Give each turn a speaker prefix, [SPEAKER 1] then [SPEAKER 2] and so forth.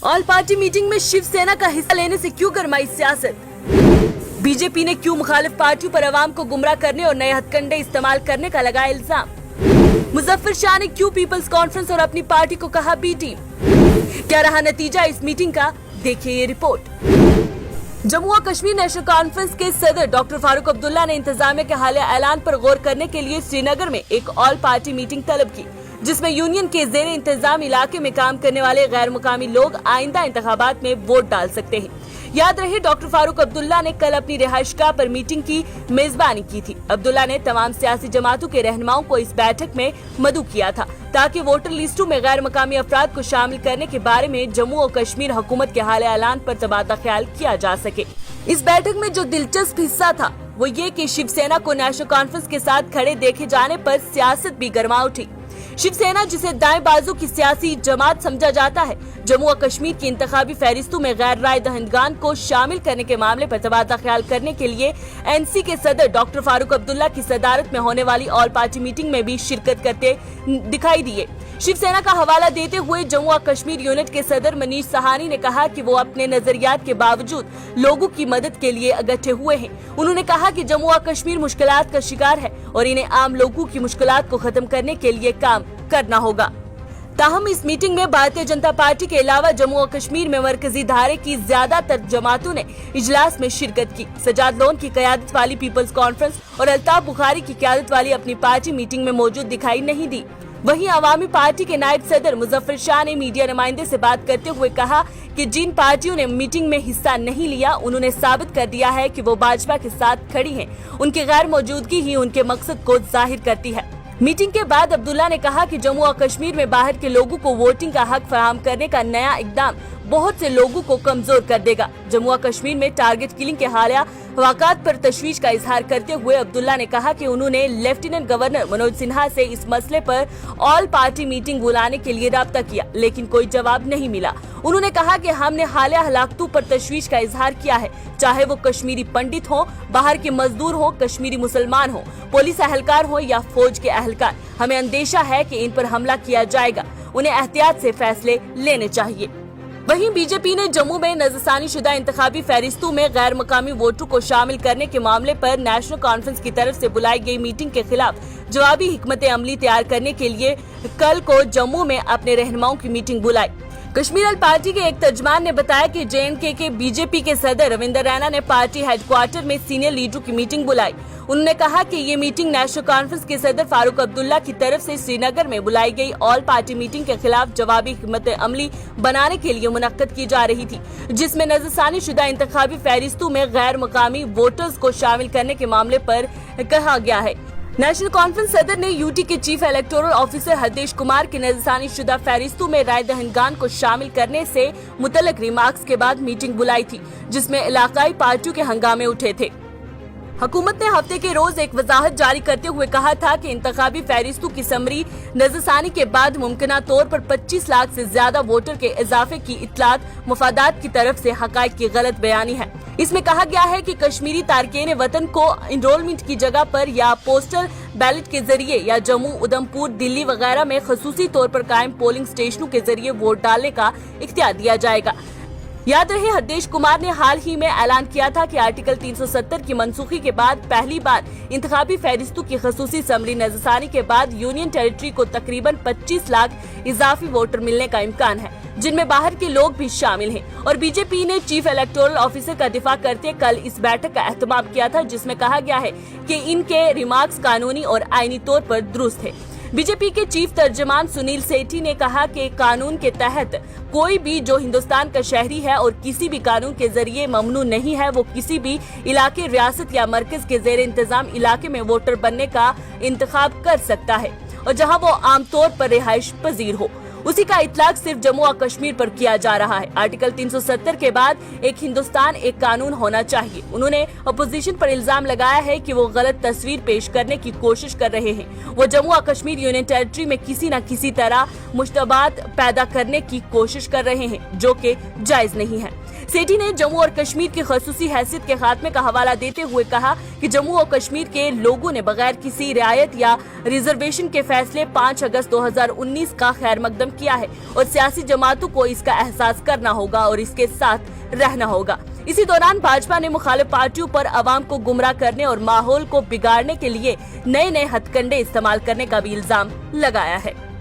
[SPEAKER 1] All party meeting में शिवसेना का हिस्सा लेने से क्यों गरमाई सियासत? बीजेपी ने क्यों मुखालिफ पार्टियों पर आवाम को गुमराह करने और नए हथकंडे इस्तेमाल करने का लगाया इल्जाम? मुजफ्फर शाह ने क्यों पीपल्स कॉन्फ्रेंस और अपनी पार्टी को कहा बी टीम? क्या रहा नतीजा इस मीटिंग का? देखिए ये रिपोर्ट। जम्मू और कश्मीर नेशनल कॉन्फ्रेंस के सदर डॉक्टर फारूक अब्दुल्ला ने इंतजामिया के हालिया ऐलान पर गौर करने के लिए श्रीनगर में एक ऑल पार्टी मीटिंग तलब की, जिसमें यूनियन के जेर इंतजाम इलाके में काम करने वाले गैर मुकामी लोग आइंदा इंतखाबात में वोट डाल सकते हैं। याद रहे, डॉक्टर फारूक अब्दुल्ला ने कल अपनी रिहाइशगाह पर मीटिंग की मेजबानी की थी। अब्दुल्ला ने तमाम सियासी जमातों के रहनुमाओं को इस बैठक में मदऊ किया था ताकि वोटर लिस्टों में गैर मकामी अफराद को शामिल करने के बारे में जम्मू और कश्मीर हुकूमत के हालिया ऐलान पर तबादला ख्याल किया जा सके। इस बैठक में जो दिलचस्प हिस्सा था वो ये कि शिवसेना को नेशनल कॉन्फ्रेंस के साथ खड़े देखे जाने पर सियासत भी गर्मा उठी। शिवसेना, जिसे दाएं बाजू की सियासी जमात समझा जाता है, जम्मू और कश्मीर की इंतखाबी फहरिस्तों में गैर राय दहिंदगान को शामिल करने के मामले पर तबादला ख्याल करने के लिए एनसी के सदर डॉक्टर फारूक अब्दुल्ला की सदारत में होने वाली ऑल पार्टी मीटिंग में भी शिरकत करते दिखाई दिए। शिवसेना का हवाला देते हुए जम्मू और कश्मीर यूनिट के सदर मनीष सहानी ने कहा कि वो अपने नजरियात के बावजूद लोगों की मदद के लिए इकट्ठे हुए हैं। उन्होंने कहा कि जम्मू और कश्मीर मुश्किलात का शिकार है और इन्हें आम लोगों की मुश्किलात को खत्म करने के लिए काम करना होगा। ताहम इस मीटिंग में भारतीय जनता पार्टी के अलावा जम्मू और कश्मीर में मरकजी धारे की ज्यादातर जमातों ने इजलास में शिरकत की। सजाद लोन की क़यादत वाली पीपल्स कॉन्फ्रेंस और अल्ताफ बुखारी की क़यादत वाली अपनी पार्टी मीटिंग में मौजूद दिखाई नहीं दी। वहीं आवामी पार्टी के नायब सदर मुजफ्फर शाह ने मीडिया नुमाइंदे से बात करते हुए कहा कि जिन पार्टियों ने मीटिंग में हिस्सा नहीं लिया, उन्होंने साबित कर दिया है कि वो भाजपा के साथ खड़ी हैं। उनकी गैर मौजूदगी ही उनके मकसद को जाहिर करती है। मीटिंग के बाद अब्दुल्ला ने कहा कि जम्मू और कश्मीर में बाहर के लोगों को वोटिंग का हक फराहम करने का नया इकदाम बहुत से लोगों को कमजोर कर देगा। जम्मू और कश्मीर में टारगेट किलिंग के हालिया वाक़ात पर तशवीश का इजहार करते हुए अब्दुल्ला ने कहा कि उन्होंने लेफ्टिनेंट गवर्नर मनोज सिन्हा से इस मसले पर ऑल पार्टी मीटिंग बुलाने के लिए राब्ता किया, लेकिन कोई जवाब नहीं मिला। उन्होंने कहा कि हमने हालिया हलाकतों पर तशवीश का इजहार किया है, चाहे वो कश्मीरी पंडित हो, बाहर के मजदूर हो, कश्मीरी मुसलमान हो, पुलिस एहलकार हो या फौज के एहलकार। हमें अंदेशा है कि इन पर हमला किया जाएगा। उन्हें एहतियात से फैसले लेने चाहिए। वहीं बीजेपी ने जम्मू में नजरसानी शुदा इंतखाबी फहरिस्तों में गैर मकामी वोटरों को शामिल करने के मामले पर नेशनल कॉन्फ्रेंस की तरफ से बुलाई गई मीटिंग के खिलाफ जवाबी हिकमत अमली तैयार करने के लिए कल को जम्मू में अपने रहनुमाओं की मीटिंग बुलाई। कश्मीर अल पार्टी के एक तर्जमान ने बताया कि JNK के बीजेपी के सदर रविंदर रैना ने पार्टी हेडक्वार्टर में सीनियर लीडरों की मीटिंग बुलाई। उन्होंने कहा कि ये मीटिंग नेशनल कॉन्फ्रेंस के सदर फारूक अब्दुल्ला की तरफ से श्रीनगर में बुलाई गई ऑल पार्टी मीटिंग के खिलाफ जवाबी हिकमत अमली बनाने के लिए मुनक्कद की जा रही थी, जिसमें नजरसानी शुदा इंतखाबी फहरिस्तों में गैर मकामी वोटर्स को शामिल करने के मामले पर कहा गया है। नेशनल कॉन्फ्रेंस सदर ने यूटी के chief electoral officer Hardesh Kumar के नजरसानी शुदा फहरिस्तों में राय दहिंदगान को शामिल करने से मुतल्लिक रिमार्क्स के बाद मीटिंग बुलाई थी, जिसमें इलाकाई पार्टियों के हंगामे उठे थे। हुकूमत ने हफ्ते के रोज एक वजाहत जारी करते हुए कहा था कि इंतखाबी फहरिस्तों की समरी नजरसानी के बाद मुमकिना तौर पर 25 लाख से ज्यादा वोटर के इजाफे की इतलात मुफादात की तरफ से हकायक की गलत बयानी है। इसमें कहा गया है कि कश्मीरी तारकीन वतन को इनरोलमेंट की जगह पर या पोस्टल बैलेट के जरिए या जम्मू, उधमपुर, दिल्ली वगैरह में खसूसी तौर पर कायम पोलिंग स्टेशनों के जरिए वोट डालने का इख्तियार दिया जाएगा। याद रहे, हरदेश कुमार ने हाल ही में ऐलान किया था कि आर्टिकल 370 की मनसूखी के बाद पहली बार इंतखाबी फहरिस्तों की खसूसी समरी नजरसानी के बाद यूनियन टेरिटरी को तकरीबन 25 लाख इजाफी वोटर मिलने का इम्कान है, जिनमें बाहर के लोग भी शामिल हैं। और बीजेपी ने चीफ इलेक्टोरल ऑफिसर का दिफा करते कल इस बैठक का एहतमाम किया था, जिसमें कहा गया है कि इनके रिमार्क्स कानूनी और आईनी तौर पर दुरुस्त है। बीजेपी के चीफ तर्जमान सुनील सेठी ने कहा कि कानून के तहत कोई भी जो हिंदुस्तान का शहरी है और किसी भी कानून के जरिए ममनू नहीं है, वो किसी भी इलाके, रियासत या मरकज के जेर इंतजाम इलाके में वोटर बनने का इंतखाब कर सकता है, और जहां वो आमतौर पर रिहाइश पजीर हो। उसी का इतलाक सिर्फ जम्मू और कश्मीर पर किया जा रहा है। आर्टिकल 370 के बाद एक हिंदुस्तान एक कानून होना चाहिए। उन्होंने अपोजिशन पर इल्जाम लगाया है कि वो गलत तस्वीर पेश करने की कोशिश कर रहे हैं। वो जम्मू और कश्मीर यूनियन टेरिटरी में किसी न किसी तरह मुश्तबात पैदा करने की कोशिश कर रहे हैं, जो कि जायज नहीं है। सेठी ने जम्मू और कश्मीर की खसूसी हैसियत के खात्मे का हवाला देते हुए कहा कि जम्मू और कश्मीर के लोगों ने बगैर किसी रियायत या रिजर्वेशन के फैसले 5 अगस्त 2019 का खैर मकदम किया है और सियासी जमातों को इसका एहसास करना होगा और इसके साथ रहना होगा। इसी दौरान भाजपा ने मुखालिफ पार्टियों पर आवाम को गुमराह करने और माहौल को बिगाड़ने के लिए नए नए हथकंडे इस्तेमाल करने का भी इल्जाम लगाया है।